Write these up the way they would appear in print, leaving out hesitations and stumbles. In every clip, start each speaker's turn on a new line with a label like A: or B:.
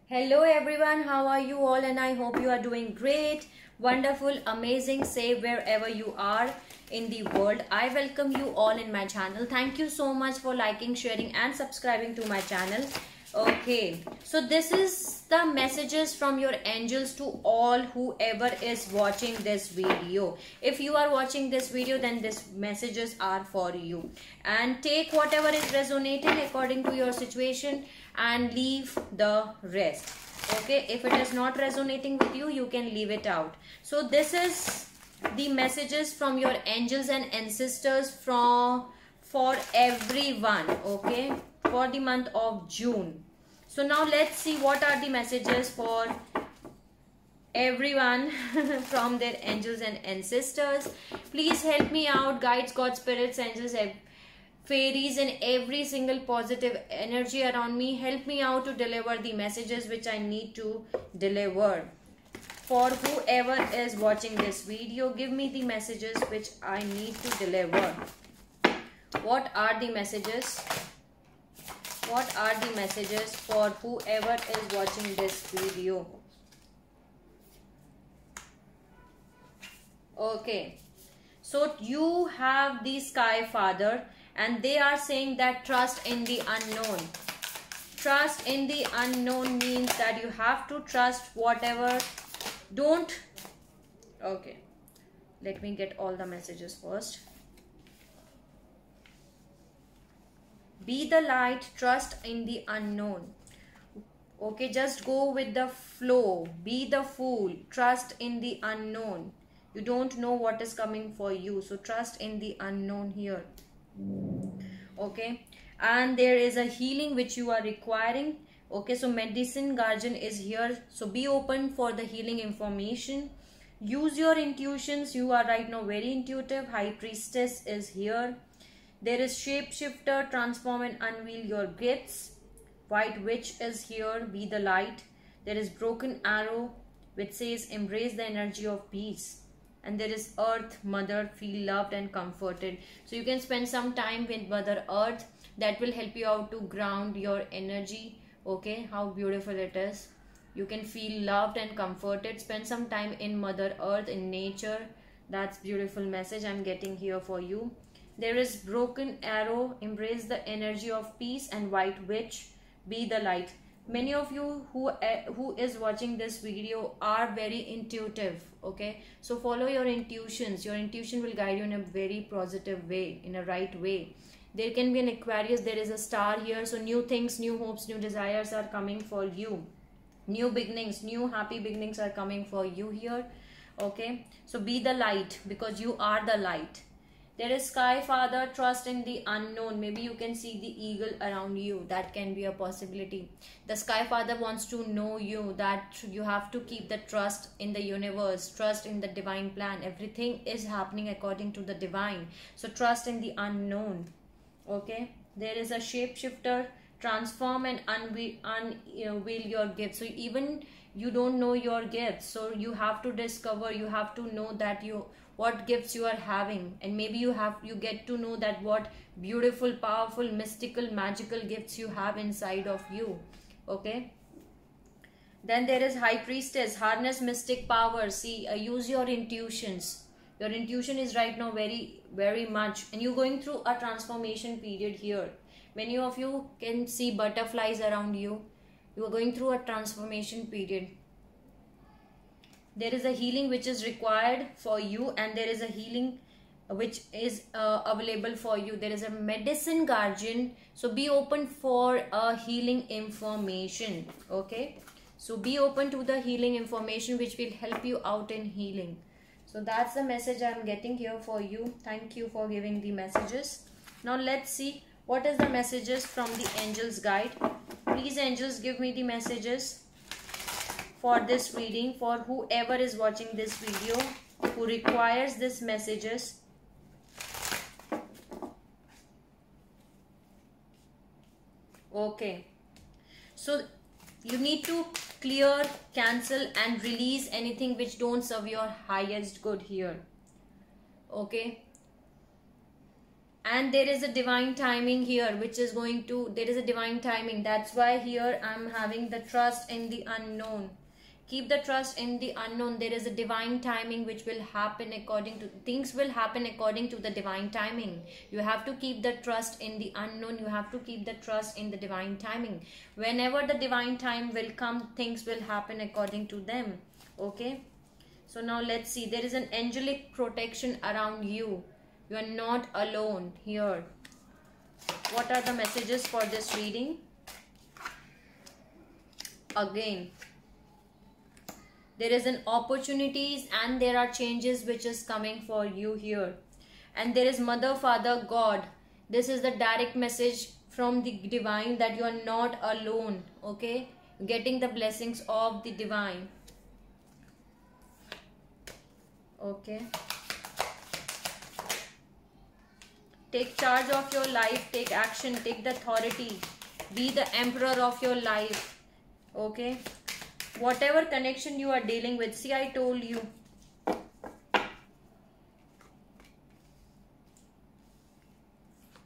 A: Hello everyone, how are you all? And I hope you are doing great, wonderful, amazing, safe wherever you are in the world. I welcome you all in my channel. Thank you so much for liking, sharing and subscribing to my channel. Okay, so this is the messages from your angels to all whoever is watching this video. If you are watching this video, then these messages are for you, and take whatever is resonating according to your situation and leave the rest. Okay, if it is not resonating with you, you can leave it out. So this is the messages from your angels and ancestors for everyone, okay, for the month of June. So now let's see what are the messages for everyone from their angels and ancestors. Please help me out, guides, God, spirits, angels, fairies and every single positive energy around me. Help me out to deliver the messages which I need to deliver. For whoever is watching this video, give me the messages which I need to deliver. What are the messages? What are the messages for whoever is watching this video? Okay, so you have the Sky Father, and they are saying that trust in the unknown. Trust in the unknown means that you have to trust whatever. Don't. Okay, let me get all the messages first. Be the light, trust in the unknown. Okay, just go with the flow. Be the fool, trust in the unknown. You don't know what is coming for you, so trust in the unknown here. Okay, and there is a healing which you are requiring. Okay, so medicine guardian is here, so be open for the healing information. Use your intuitions. You are right now very intuitive. High priestess is here. There is shapeshifter, transform and unveil your gifts. White witch is here, be the light. There is broken arrow which says embrace the energy of peace. And there is earth mother, feel loved and comforted. So you can spend some time with Mother Earth. That will help you out to ground your energy. Okay, how beautiful it is. You can feel loved and comforted. Spend some time in Mother Earth, in nature. That's beautiful message I'm getting here for you. There is broken arrow, embrace the energy of peace, and white witch, be the light. Many of you who is watching this video are very intuitive. Okay, so follow your intuitions. Your intuition will guide you in a very positive way, in a right way. There can be an Aquarius. There is a star here. So new things, new hopes, new desires are coming for you. New beginnings, new happy beginnings are coming for you here. Okay, so be the light because you are the light. There is Sky Father, trust in the unknown. Maybe you can see the eagle around you. That can be a possibility. The Sky Father wants to know you, that you have to keep the trust in the universe, trust in the divine plan. Everything is happening according to the divine. So trust in the unknown. Okay. There is a shapeshifter, transform and unveil your gifts. So even you don't know your gifts, so you have to discover, you have to know that what gifts you are having, and maybe you get to know that what beautiful, powerful, mystical, magical gifts you have inside of you. Okay, then there is High Priestess, harness mystic power. See, use your intuitions. Your intuition is right now very much, and you're going through a transformation period here. Many of you can see butterflies around you. You are going through a transformation period. There is a healing which is required for you, and there is a healing which is available for you. There is a medicine guardian, so be open for healing information. Okay, so be open to the healing information which will help you out in healing. So that's the message I'm getting here for you. Thank you for giving the messages. Now let's see what is the messages from the angels guide. Please angels, give me the messages for this reading, for whoever is watching this video who requires these messages. Okay, so you need to clear, cancel and release anything which don't serve your highest good here. Okay, And there is a divine timing here, which is going to, there is a divine timing. That's why here I'm having the trust in the unknown. Keep the trust in the unknown. There is a divine timing which will happen according to, things will happen according to the divine timing. You have to keep the trust in the unknown. You have to keep the trust in the divine timing. Whenever the divine time will come, things will happen according to them. Okay, so now let's see. There is an angelic protection around you. You are not alone here. What are the messages for this reading? Again, there is an opportunities and there are changes which is coming for you here. And there is Mother, Father, God. This is the direct message from the divine that you are not alone. Okay, getting the blessings of the divine. Okay, take charge of your life, take action, take the authority, be the emperor of your life. Okay, whatever connection you are dealing with, see, I told you,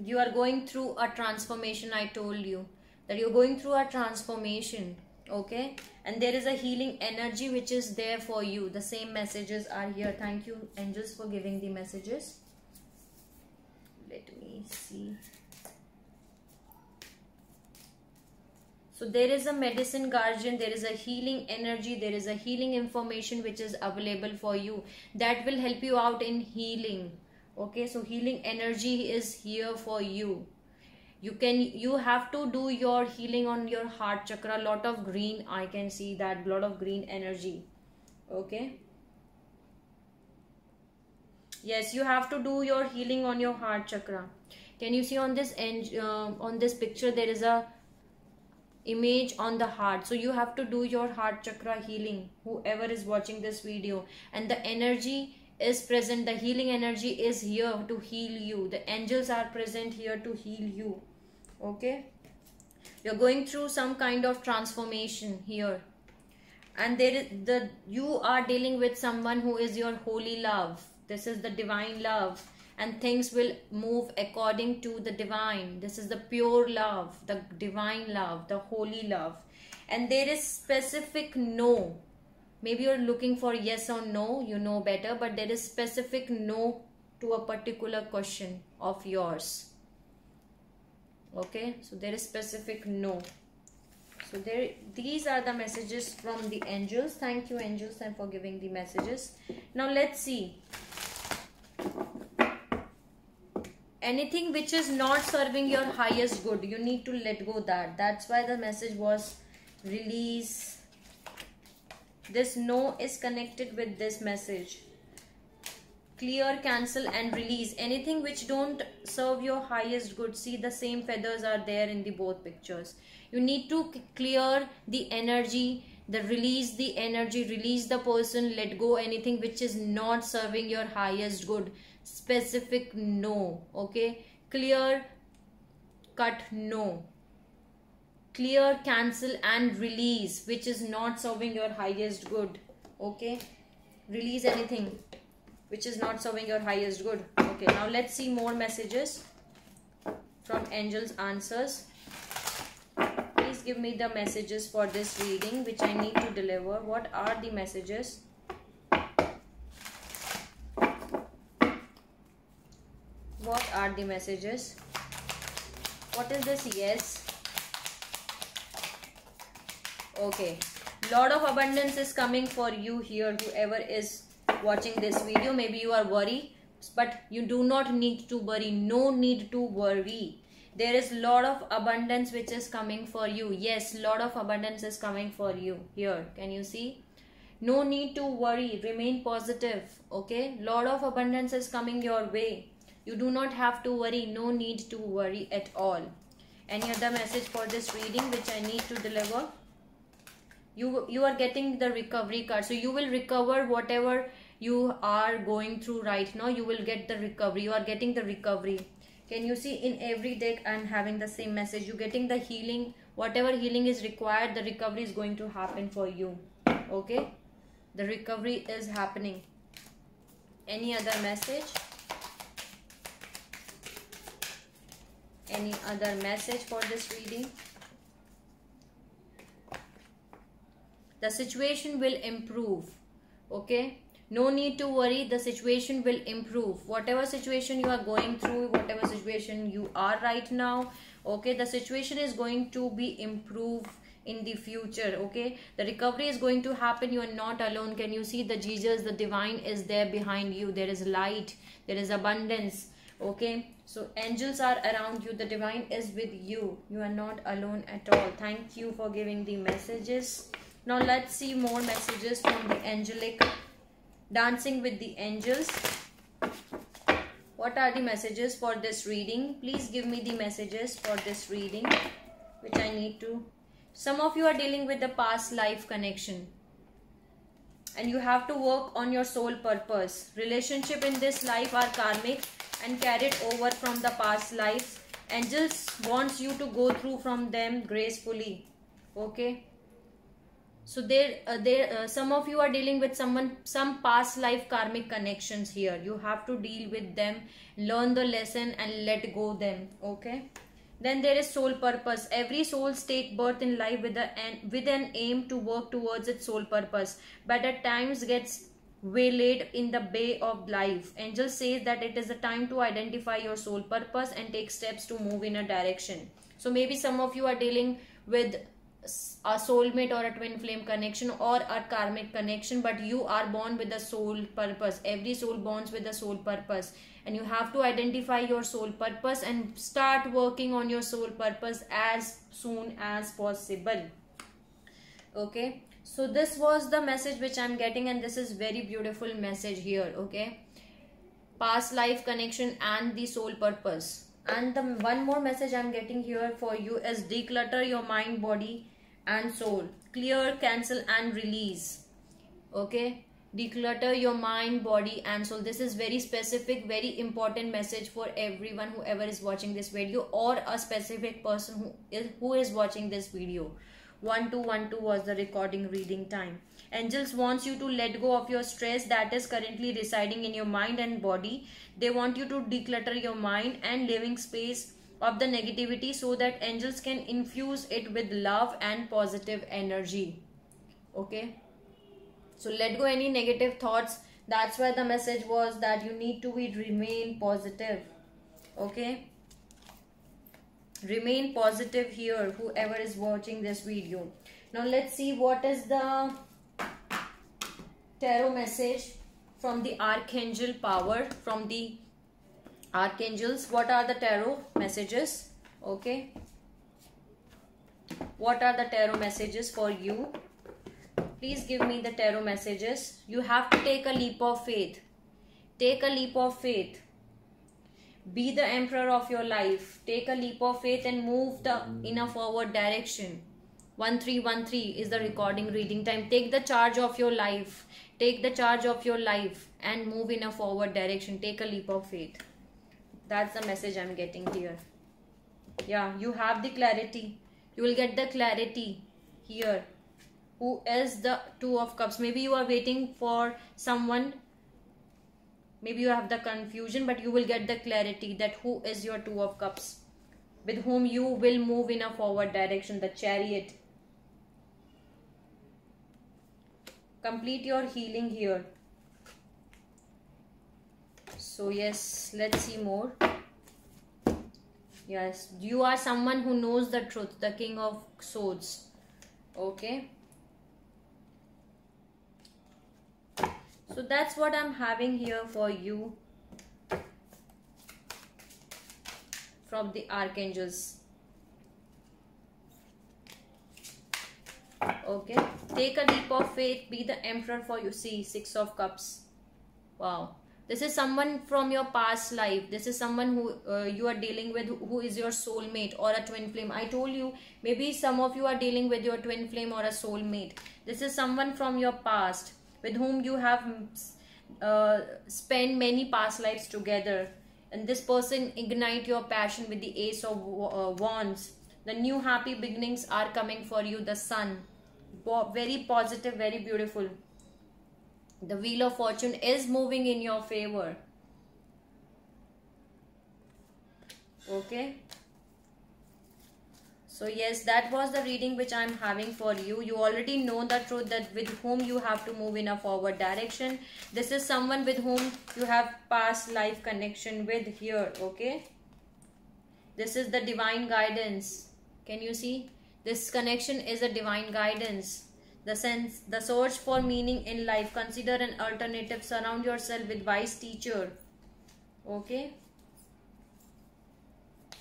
A: you are going through a transformation. I told you that you're going through a transformation. Okay, and there is a healing energy which is there for you. The same messages are here. Thank you, angels, for giving the messages. Let me see. So there is a medicine guardian, there is a healing energy, there is a healing information which is available for you that will help you out in healing. Okay, so healing energy is here for you. You have to do your healing on your heart chakra. Lot of green, I can see that, lot of green energy. Okay, yes, you have to do your healing on your heart chakra. Can you see on this on this picture there is a image on the heart? So you have to do your heart chakra healing, whoever is watching this video. And the energy is present, the healing energy is here to heal you. The angels are present here to heal you. Okay, you're going through some kind of transformation here, and there is you are dealing with someone who is your holy love. This is the divine love, and things will move according to the divine. This is the pure love, the divine love, the holy love. And there is specific no. Maybe you're looking for yes or no, you know better, but there is specific no to a particular question of yours. Okay, so there is specific no. So these are the messages from the angels. Thank you, angels, and for giving the messages. Now let's see. Anything which is not serving your highest good, you need to let go that. That's why the message was release. This no is connected with this message. Clear, cancel, and release anything which don't serve your highest good. See, the same feathers are there in the both pictures. You need to clear the energy, release the energy, release the person, let go anything which is not serving your highest good. Specific no. Okay, clear, cut, no. Clear, cancel, and release which is not serving your highest good. Okay, release anything which is not serving your highest good. Okay, now let's see more messages from angels answers. Please give me the messages for this reading which I need to deliver. What are the messages? What are the messages? What is this? Yes. Okay, lot of abundance is coming for you here, whoever is watching this video. Maybe you are worried, but you do not need to worry. No need to worry. There is lot of abundance which is coming for you. Yes, lot of abundance is coming for you here. Can you see? No need to worry. Remain positive. Okay, lot of abundance is coming your way. You do not have to worry. No need to worry at all. Any other message for this reading which I need to deliver? You are getting the recovery card. So you will recover whatever you are going through right now. You will get the recovery. You are getting the recovery. Can you see in every deck I am having the same message? You getting the healing. Whatever healing is required, the recovery is going to happen for you. Okay, the recovery is happening. Any other message? Any other message for this reading? The situation will improve. Okay, no need to worry, the situation will improve. Whatever situation you are going through, whatever situation you are right now, okay, the situation is going to be improved in the future. Okay, the recovery is going to happen. You are not alone. Can you see the Jesus, the divine is there behind you? There is light, there is abundance. Okay, so angels are around you, the divine is with you. You are not alone at all. Thank you for giving the messages. Now let's see more messages from the angelic. Dancing with the angels. What are the messages for this reading? Please give me the messages for this reading, which I need to. Some of you are dealing with the past life connection, and you have to work on your soul purpose. Relationship in this life are karmic and carried over from the past lives. Angels wants you to go through from them gracefully. Okay. So some of you are dealing with some past life karmic connections here. You have to deal with them, learn the lesson and let go them. Okay. Then there is soul purpose. Every souls take birth in life with an aim to work towards its soul purpose, but at times gets waylaid in the bay of life. Angel says that it is the time to identify your soul purpose and take steps to move in a direction. So maybe some of you are dealing with a soulmate or a twin flame connection or a karmic connection, but you are born with a soul purpose. Every soul borns with a soul purpose, and you have to identify your soul purpose and start working on your soul purpose as soon as possible. Okay, so this was the message which I'm getting, and this is very beautiful message here. Okay, past life connection and the soul purpose. And the one more message I'm getting here for you is declutter your mind, body and soul. Clear, cancel and release. Okay, declutter your mind, body and soul. This is very specific, very important message for everyone, whoever is watching this video, or a specific person who is watching this video. 1212 was the recording reading time. Angels wants you to let go of your stress that is currently residing in your mind and body. They want you to declutter your mind and living space of the negativity so that angels can infuse it with love and positive energy. Okay, so let go any negative thoughts. That's why the message was that you need to remain positive. Okay, remain positive here, whoever is watching this video. Now let's see what is the tarot message from the archangel power, from the archangels. What are the tarot messages? Okay, what are the tarot messages for you? Please give me the tarot messages. You have to take a leap of faith. Take a leap of faith. Be the emperor of your life. Take a leap of faith and move in a forward direction. 1313 is the recording reading time. Take the charge of your life. Take the charge of your life and move in a forward direction. Take a leap of faith. That's the message I'm getting here. Yeah, you have the clarity. You will get the clarity here. Who is the Two of Cups? Maybe you are waiting for someone. Maybe you have the confusion, but you will get the clarity that who is your Two of Cups, with whom you will move in a forward direction. The Chariot. Complete your healing here. So yes, let's see more. Yes, you are someone who knows the truth. The King of Swords. Okay. So that's what I'm having here for you from the archangels. Okay, take a leap of faith. Be the emperor for you. See, Six of Cups. Wow, this is someone from your past life. This is someone who you are dealing with, who is your soulmate or a twin flame. I told you, maybe some of you are dealing with your twin flame or a soulmate. This is someone from your past with whom you have spent many past lives together, and this person ignite your passion with the Ace of Wands. The new happy beginnings are coming for you. The Sun, very positive, very beautiful. The Wheel of Fortune is moving in your favor. Okay, So yes, that was the reading which I'm having for you. You already know the truth that with whom you have to move in a forward direction. This is someone with whom you have past life connection with here, okay? This is the divine guidance. Can you see? This connection is a divine guidance. The search for meaning in life. Consider an alternative. Surround yourself with wise teacher. Okay?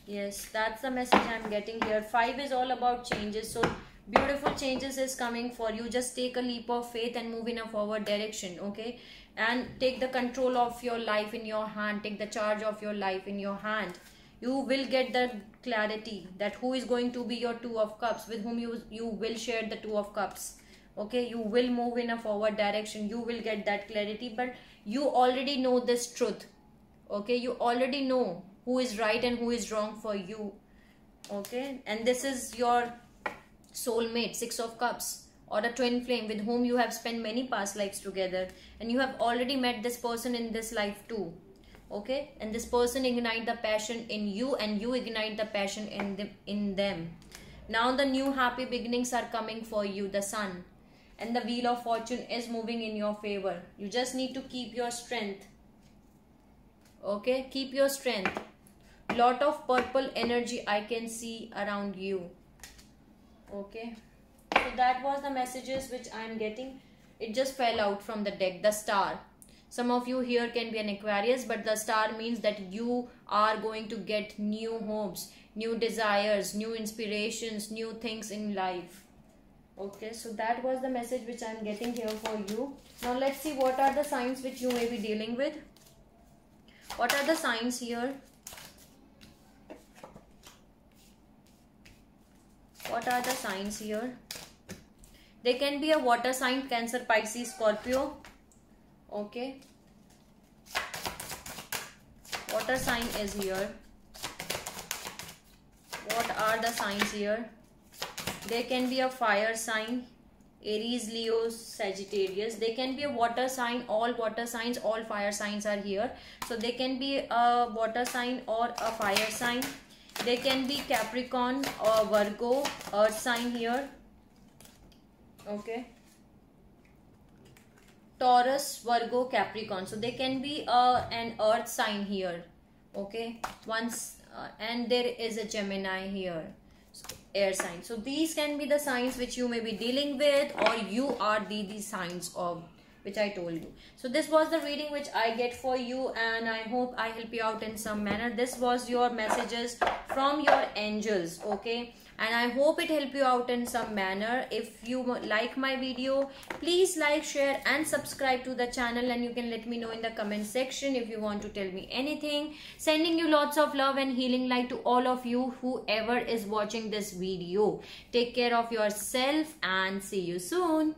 A: Yes, that's the message I'm getting here. 5 is all about changes. So beautiful changes is coming for you. Just take a leap of faith and move in a forward direction. Okay? And take the control of your life in your hand. Take the charge of your life in your hand. You will get the clarity that who is going to be your 2 of cups, with whom you will share the 2 of cups. Okay, you will move in a forward direction. You will get that clarity, but you already know this truth. Okay, you already know who is right and who is wrong for you. Okay, and this is your soulmate, 6 of cups, or a twin flame with whom you have spent many past lives together, and you have already met this person in this life too. Okay, and this person ignite the passion in you, and you ignite the passion in them. Now the new happy beginnings are coming for you. The sun and the wheel of fortune is moving in your favor. You just need to keep your strength. Okay, keep your strength. Lot of purple energy I can see around you. Okay, so that was the messages which I am getting. It just fell out from the deck. The star. Some of you here can be an Aquarius, but the star means that you are going to get new hopes, new desires, new inspirations, new things in life. Okay, so that was the message which I am getting here for you. Now let's see what are the signs which you may be dealing with. What are the signs here? What are the signs here? They can be a water sign, Cancer, Pisces, Scorpio. Okay, water sign is here. What are the signs here? They can be a fire sign, Aries, Leo, Sagittarius. They can be a water sign. All water signs, all fire signs are here. So they can be a water sign or a fire sign. They can be Capricorn or Virgo, earth sign here. Okay, Taurus, Virgo, Capricorn. So they can be an earth sign here. Okay, once and there is a Gemini here, so air sign. So these can be the signs which you may be dealing with, or you are the signs of which I told you. So this was the reading which I get for you, and I hope I help you out in some manner. This was your messages from your angels. Okay, and I hope it helped you out in some manner. If you like my video, please like, share and subscribe to the channel, and you can let me know in the comment section if you want to tell me anything. Sending you lots of love and healing light to all of you, whoever is watching this video. Take care of yourself and see you soon.